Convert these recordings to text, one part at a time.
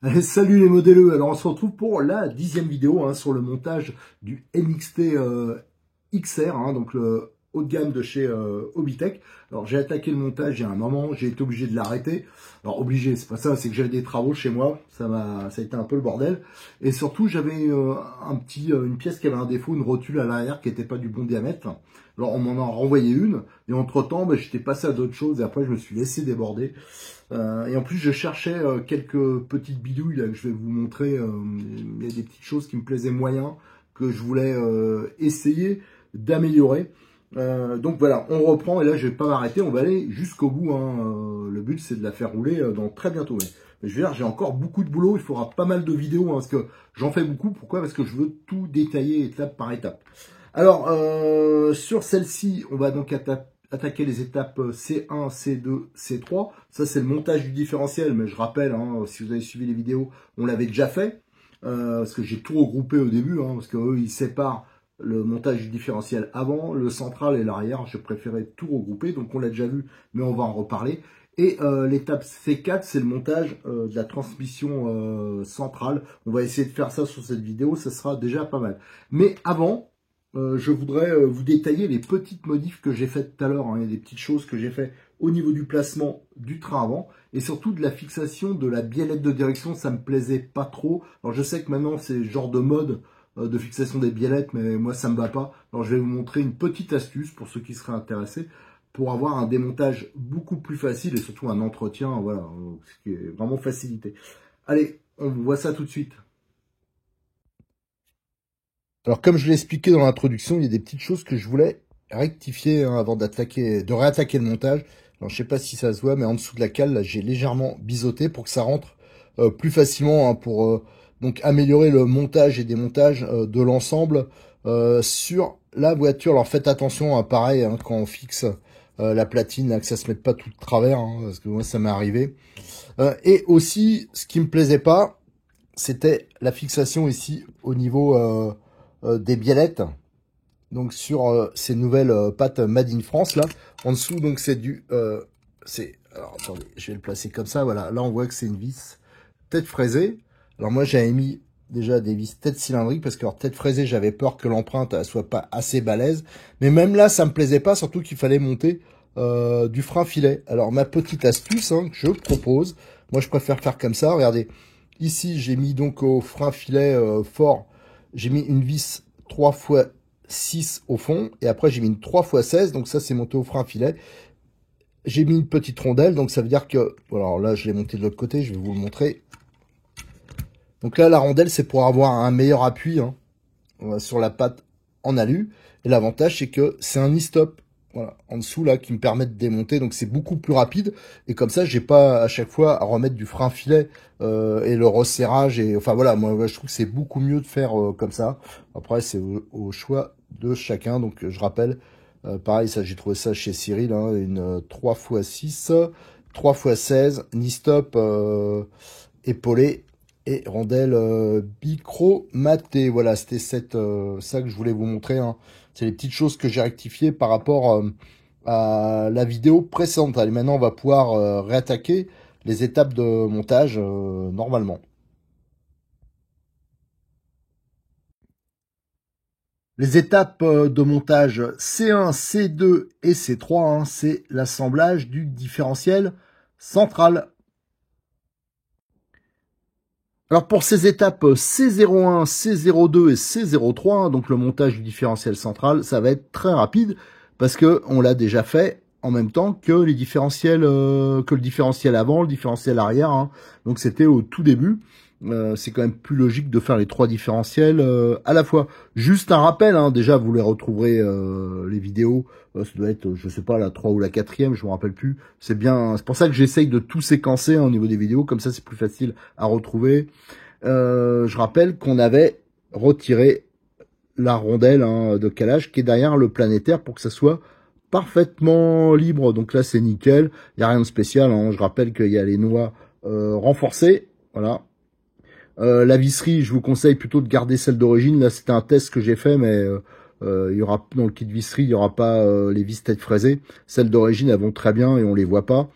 Allez, salut les modèleux, alors on se retrouve pour la 10e vidéo sur le montage du NXT XR, donc le haut de gamme de chez Hobbytech. Alors j'ai attaqué le montage il y a un moment, j'ai été obligé de l'arrêter. Alors obligé, c'est pas ça, c'est que j'avais des travaux chez moi, ça a été un peu le bordel. Et surtout j'avais une pièce qui avait un défaut, une rotule à l'arrière qui n'était pas du bon diamètre. Alors on m'en a renvoyé une, et entre temps j'étais passé à d'autres choses, et après je me suis laissé déborder. Et en plus, je cherchais quelques petites bidouilles là, que je vais vous montrer. Il y a des petites choses qui me plaisaient moyen, que je voulais essayer d'améliorer. Donc voilà, on reprend, et là, je vais pas m'arrêter, on va aller jusqu'au bout. Le but, c'est de la faire rouler dans très bientôt. Mais je veux dire, j'ai encore beaucoup de boulot, il faudra pas mal de vidéos, parce que j'en fais beaucoup. Pourquoi? Parce que je veux tout détailler étape par étape. Alors, sur celle-ci, on va donc attaquer les étapes C1, C2, C3. Ça, c'est le montage du différentiel, mais je rappelle, si vous avez suivi les vidéos, on l'avait déjà fait, parce que j'ai tout regroupé au début, parce qu'eux, ils séparent le montage du différentiel avant, le central et l'arrière. Je préférais tout regrouper, donc on l'a déjà vu, mais on va en reparler. Et l'étape C4, c'est le montage de la transmission centrale. On va essayer de faire ça sur cette vidéo, ça sera déjà pas mal. Mais avant, je voudrais vous détailler les petites modifs que j'ai faites tout à l'heure. Il y a des petites choses que j'ai fait au niveau du placement du train avant et surtout de la fixation de la biellette de direction. Ça me plaisait pas trop. Alors je sais que maintenant c'est le genre de mode de fixation des biellettes, mais moi ça me va pas. Alors je vais vous montrer une petite astuce pour ceux qui seraient intéressés pour avoir un démontage beaucoup plus facile et surtout un entretien, voilà, ce qui est vraiment facilité. Allez, on voit ça tout de suite. Alors, comme je l'ai expliqué dans l'introduction, il y a des petites choses que je voulais rectifier avant de réattaquer le montage. Alors, je sais pas si ça se voit, mais en dessous de la cale, là, j'ai légèrement biseauté pour que ça rentre plus facilement, pour donc améliorer le montage et démontage de l'ensemble sur la voiture. Alors, faites attention, pareil, quand on fixe la platine, là, que ça se mette pas tout de travers, parce que moi, ça m'est arrivé. Et aussi, ce qui me plaisait pas, c'était la fixation ici au niveau des biellettes, donc sur ces nouvelles pâtes Made in France là. En dessous, donc c'est alors attendez, je vais le placer comme ça, voilà. Là on voit que c'est une vis tête fraisée. Alors moi j'avais mis déjà des vis tête cylindrique parce que tête fraisée, j'avais peur que l'empreinte soit pas assez balèze. Mais même là ça me plaisait pas, surtout qu'il fallait monter du frein filet. Alors ma petite astuce que je propose, moi je préfère faire comme ça, regardez. Ici, j'ai mis donc au frein filet fort, j'ai mis une vis 3x6 au fond, et après j'ai mis une 3x16, donc ça c'est monté au frein filet. J'ai mis une petite rondelle, donc ça veut dire que, voilà, alors là je l'ai monté de l'autre côté, je vais vous le montrer. Donc là la rondelle c'est pour avoir un meilleur appui sur la patte en alu, et l'avantage c'est que c'est un e-stop. Voilà, en dessous là qui me permet de démonter, donc c'est beaucoup plus rapide et comme ça j'ai pas à chaque fois à remettre du frein filet et le resserrage, et enfin voilà, moi je trouve que c'est beaucoup mieux de faire comme ça. Après c'est au choix de chacun, donc je rappelle pareil, ça j'ai trouvé ça chez Cyril, une 3x6 3x16 ni-stop épaulé et rondelle bichromatée. Voilà, c'était ça que je voulais vous montrer. C'est les petites choses que j'ai rectifiées par rapport à la vidéo précédente. Allez, maintenant, on va pouvoir réattaquer les étapes de montage normalement. Les étapes de montage C1, C2 et C3, c'est l'assemblage du différentiel central. Alors pour ces étapes C01, C02 et C03, donc le montage du différentiel central, ça va être très rapide parce que on l'a déjà fait en même temps que les différentiels, que le différentiel avant, le différentiel arrière. Donc c'était au tout début. C'est quand même plus logique de faire les trois différentiels à la fois. Juste un rappel, déjà vous les retrouverez les vidéos, ça doit être, je sais pas, la 3 ou la 4e, je me rappelle plus. C'est bien, c'est pour ça que j'essaye de tout séquencer au niveau des vidéos, comme ça c'est plus facile à retrouver. Je rappelle qu'on avait retiré la rondelle de calage qui est derrière le planétaire pour que ça soit parfaitement libre. Donc là c'est nickel, il n'y a rien de spécial. Je rappelle qu'il y a les noix renforcées, voilà. La visserie, je vous conseille plutôt de garder celle d'origine. Là, c'était un test que j'ai fait, mais il y aura dans le kit visserie, il y aura pas les vis tête fraisées. Celles d'origine, elles vont très bien et on les voit pas.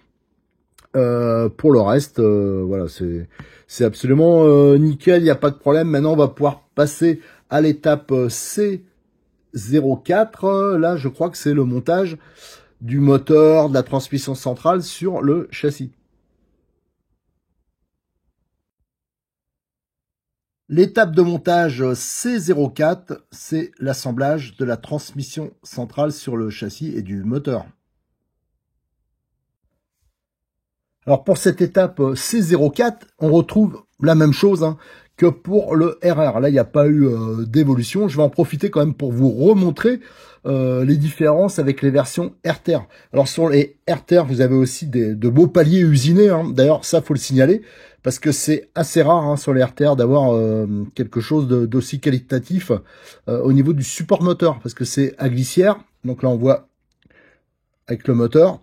Pour le reste, voilà, c'est absolument nickel, il n'y a pas de problème. Maintenant, on va pouvoir passer à l'étape C04. Là, je crois que c'est le montage du moteur, de la transmission centrale sur le châssis. L'étape de montage C04, c'est l'assemblage de la transmission centrale sur le châssis et du moteur. Alors pour cette étape C04, on retrouve la même chose que pour le RR. Là, il n'y a pas eu d'évolution. Je vais en profiter quand même pour vous remontrer les différences avec les versions RTR. Alors sur les RTR, vous avez aussi de beaux paliers usinés. D'ailleurs, ça, faut le signaler, parce que c'est assez rare sur les RTR d'avoir quelque chose d'aussi qualitatif au niveau du support moteur, parce que c'est à glissière. Donc là, on voit avec le moteur.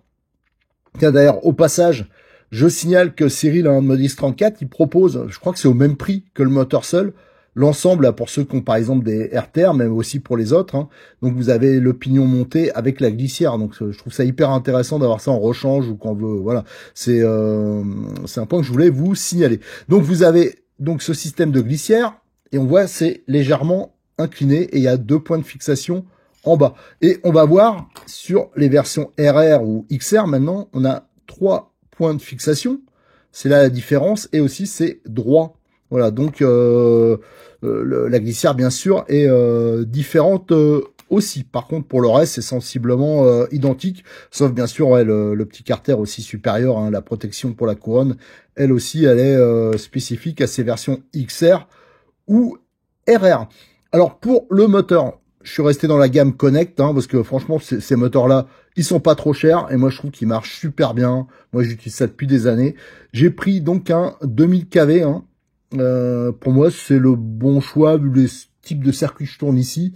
Tiens, d'ailleurs, au passage, je signale que Cyril, un Modis 34, il propose, je crois que c'est au même prix que le moteur seul, l'ensemble, pour ceux qui ont par exemple des RTR, même aussi pour les autres. Donc vous avez le pignon monté avec la glissière. Donc je trouve ça hyper intéressant d'avoir ça en rechange ou quand on veut. Voilà, c'est un point que je voulais vous signaler. Donc vous avez donc ce système de glissière et on voit c'est légèrement incliné et il y a 2 points de fixation en bas. Et on va voir sur les versions RR ou XR maintenant, on a 3 points de fixation. C'est là la différence et aussi c'est droit. Voilà, donc la glissière bien sûr est différente aussi. Par contre pour le reste c'est sensiblement identique, sauf bien sûr le petit carter aussi supérieur, la protection pour la couronne, elle aussi elle est spécifique à ces versions XR ou RR. Alors pour le moteur, je suis resté dans la gamme Connect, parce que franchement, ces moteurs-là, ils sont pas trop chers, et moi, je trouve qu'ils marchent super bien. Moi, j'utilise ça depuis des années. J'ai pris donc un 2000 kV. Pour moi, c'est le bon choix, vu les types de circuits que je tourne ici.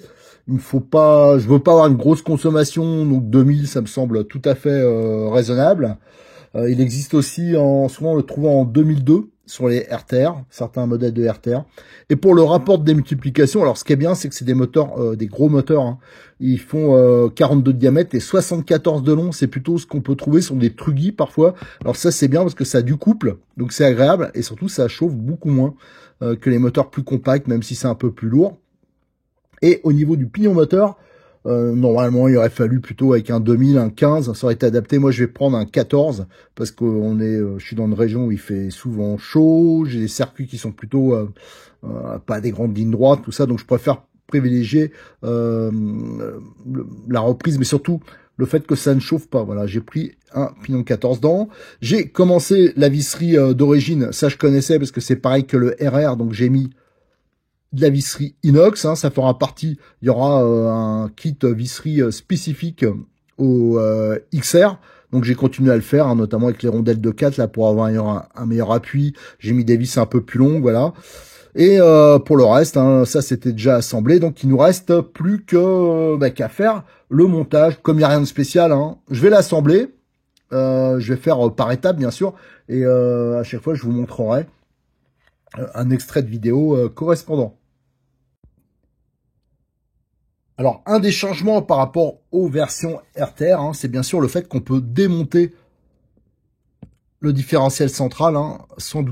Il me faut pas, je veux pas avoir une grosse consommation, donc 2000, ça me semble tout à fait raisonnable. Il existe aussi, souvent on le trouve en 2002 sur les RTR, certains modèles de RTR. Et pour le rapport de démultiplication, alors ce qui est bien, c'est que c'est des moteurs, des gros moteurs. Ils font 42 de diamètre et 74 de long. C'est plutôt ce qu'on peut trouver sur des Trugy parfois. Alors ça, c'est bien parce que ça a du couple, donc c'est agréable. Et surtout, ça chauffe beaucoup moins que les moteurs plus compacts, même si c'est un peu plus lourd. Et au niveau du pignon moteur, normalement, il aurait fallu plutôt avec un 2000, un 15, ça aurait été adapté. Moi, je vais prendre un 14 parce que je suis dans une région où il fait souvent chaud. J'ai des circuits qui sont plutôt pas des grandes lignes droites, tout ça. Donc, je préfère privilégier la reprise, mais surtout le fait que ça ne chauffe pas. Voilà, j'ai pris un pignon 14 dents. J'ai commencé la visserie d'origine. Ça, je connaissais parce que c'est pareil que le RR. Donc, j'ai mis de la visserie inox, ça fera partie, il y aura un kit visserie spécifique au XR, donc j'ai continué à le faire, notamment avec les rondelles de 4 là pour avoir un meilleur appui. J'ai mis des vis un peu plus longues, voilà. Et pour le reste, ça c'était déjà assemblé, donc il nous reste plus que qu'à faire le montage. Comme il n'y a rien de spécial, je vais l'assembler, je vais faire par étapes bien sûr, et à chaque fois je vous montrerai un extrait de vidéo correspondant. Alors, un des changements par rapport aux versions RTR, c'est bien sûr le fait qu'on peut démonter le différentiel central, sans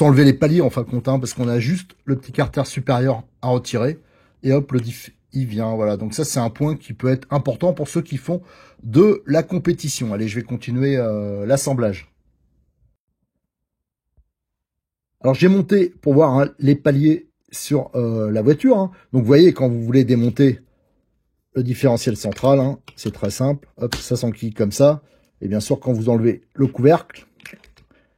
enlever les paliers en fin de compte, parce qu'on a juste le petit carter supérieur à retirer, et hop, le diff, il vient. Voilà, donc ça, c'est un point qui peut être important pour ceux qui font de la compétition. Allez, je vais continuer l'assemblage. Alors, j'ai monté pour voir les paliers sur la voiture. Donc, vous voyez, quand vous voulez démonter le différentiel central, c'est très simple. Hop, ça s'enquille comme ça. Et bien sûr, quand vous enlevez le couvercle,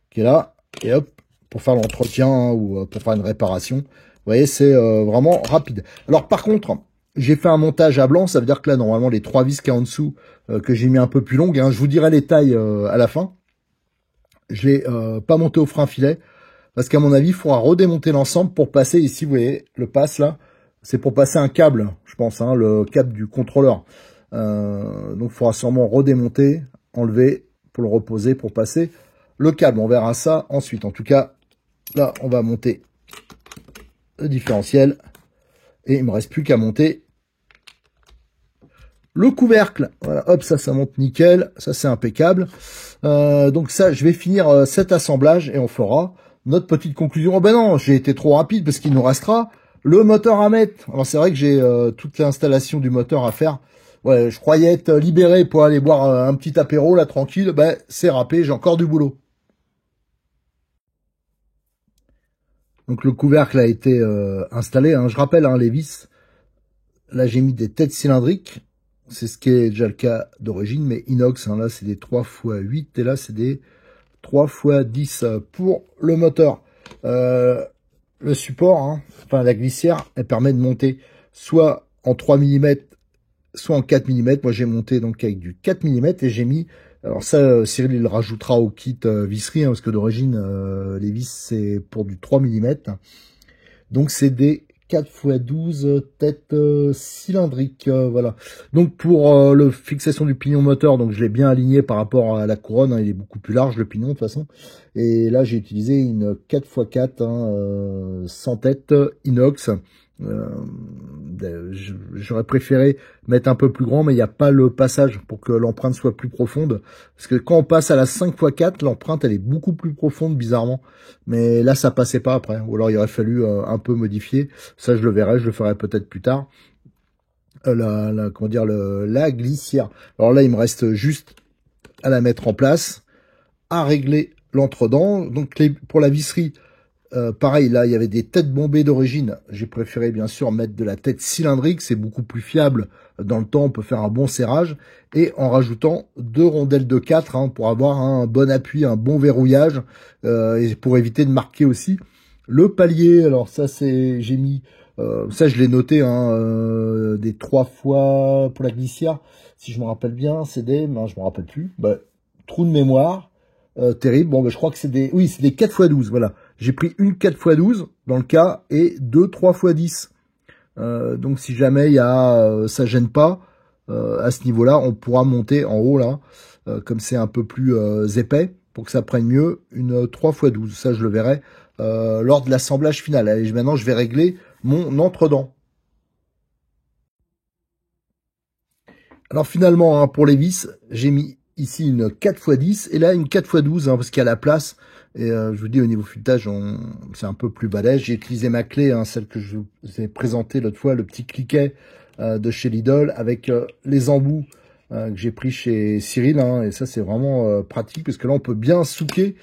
qui est là, et hop, pour faire l'entretien ou pour faire une réparation, vous voyez, c'est vraiment rapide. Alors, par contre, j'ai fait un montage à blanc. Ça veut dire que là, normalement, les 3 vis qu'il y a en dessous, que j'ai mis un peu plus longues, je vous dirai les tailles à la fin. Je l'ai pas monté au frein filet. Parce qu'à mon avis, il faudra redémonter l'ensemble pour passer ici, vous voyez, le pass là, c'est pour passer un câble, je pense, le câble du contrôleur. Donc, il faudra sûrement redémonter, enlever, pour le reposer, pour passer le câble. On verra ça ensuite. En tout cas, là, on va monter le différentiel. Et il me reste plus qu'à monter Le couvercle, voilà, hop, ça monte nickel, ça c'est impeccable. Donc ça, je vais finir cet assemblage et on fera notre petite conclusion. Oh ben non, j'ai été trop rapide parce qu'il nous restera le moteur à mettre. Alors c'est vrai que j'ai toute l'installation du moteur à faire. Ouais, je croyais être libéré pour aller boire un petit apéro là tranquille. Ben c'est râpé, j'ai encore du boulot. Donc le couvercle a été installé. Hein. Je rappelle hein, les vis. Là j'ai mis des têtes cylindriques. C'est ce qui est déjà le cas d'origine, mais inox. Hein. Là c'est des 3x8 et là c'est des 3x10 pour le moteur. Le support, hein, enfin la glissière, elle permet de monter soit en 3 mm, soit en 4 mm. Moi j'ai monté donc avec du 4 mm et j'ai mis, alors ça Cyril il le rajoutera au kit visserie, hein, parce que d'origine les vis c'est pour du 3 mm. Donc c'est des 4x12 têtes cylindriques, voilà. Donc pour le fixation du pignon moteur, donc je l'ai bien aligné par rapport à la couronne, hein, il est beaucoup plus large le pignon de toute façon. Et là j'ai utilisé une 4x4 hein, sans tête inox. J'aurais préféré mettre un peu plus grand, mais il n'y a pas le passage pour que l'empreinte soit plus profonde. Parce que quand on passe à la 5x4, l'empreinte elle est beaucoup plus profonde bizarrement. Mais là ça passait pas après. Ou alors il aurait fallu un peu modifier. Ça je le verrai, je le ferai peut-être plus tard. Comment dire, la glissière. Alors là il me reste juste à la mettre en place, à régler l'entredent. Donc pour la visserie, pareil, là, il y avait des têtes bombées d'origine. J'ai préféré, bien sûr, mettre de la tête cylindrique. C'est beaucoup plus fiable. Dans le temps, on peut faire un bon serrage. Et en rajoutant 2 rondelles de 4 hein, pour avoir un bon appui, un bon verrouillage. Et pour éviter de marquer aussi le palier. Alors ça, j'ai mis... ça, je l'ai noté, hein, des 3 fois pour la glissière. Si je me rappelle bien, c'est des... Non, je me rappelle plus. Bah, trou de mémoire. Terrible. Bon, je crois que c'est des... Oui, c'est des 4x12, voilà. J'ai pris une 4x12 dans le cas et deux 3x10. Donc si jamais il y a, ça gêne pas à ce niveau-là, on pourra monter en haut là, comme c'est un peu plus épais, pour que ça prenne mieux, une 3x12. Ça, je le verrai lors de l'assemblage final. Allez, maintenant, je vais régler mon entredent. Alors finalement, hein, pour les vis, j'ai mis ici une 4x10 et là une 4x12 hein, parce qu'il y a la place. Et je vous dis au niveau filetage, c'est un peu plus balèze. J'ai utilisé ma clé, hein, celle que je vous ai présentée l'autre fois, le petit cliquet de chez Lidl avec les embouts que j'ai pris chez Cyril. Hein, et ça c'est vraiment pratique parce que là on peut bien souquer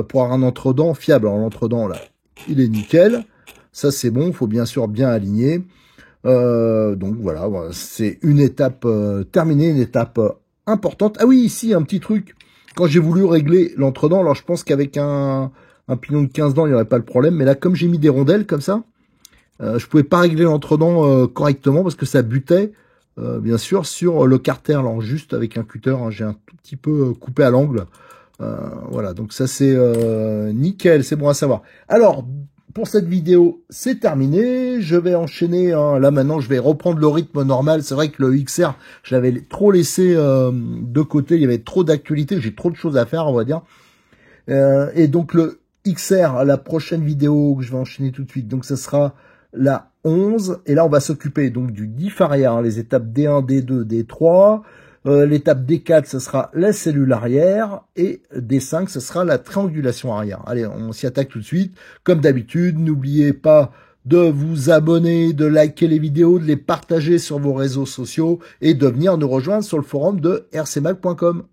pour avoir un entredent fiable. Alors l'entredent là, il est nickel. Ça c'est bon, il faut bien sûr bien aligner. Donc voilà, c'est une étape terminée, une étape importante. Ah oui, ici, un petit truc. Quand j'ai voulu régler l'entredent, alors je pense qu'avec un pignon de 15 dents, il n'y aurait pas le problème. Mais là, comme j'ai mis des rondelles comme ça, je pouvais pas régler l'entredent correctement parce que ça butait, bien sûr, sur le carter. Alors juste avec un cutter, hein, j'ai un tout petit peu coupé à l'angle. Voilà, donc ça c'est nickel, c'est bon à savoir. Alors, pour cette vidéo, c'est terminé. Je vais enchaîner. Hein. Là, maintenant, je vais reprendre le rythme normal. C'est vrai que le XR, je l'avais trop laissé de côté. Il y avait trop d'actualité. J'ai trop de choses à faire, on va dire. Et donc, le XR, la prochaine vidéo que je vais enchaîner tout de suite. Donc, ce sera la 11. Et là, on va s'occuper donc du diff arrière, hein, les étapes D1, D2, D3. L'étape D4, ce sera la cellule arrière. Et D5, ce sera la triangulation arrière. Allez, on s'y attaque tout de suite. Comme d'habitude, n'oubliez pas de vous abonner, de liker les vidéos, de les partager sur vos réseaux sociaux et de venir nous rejoindre sur le forum de rcmac.com.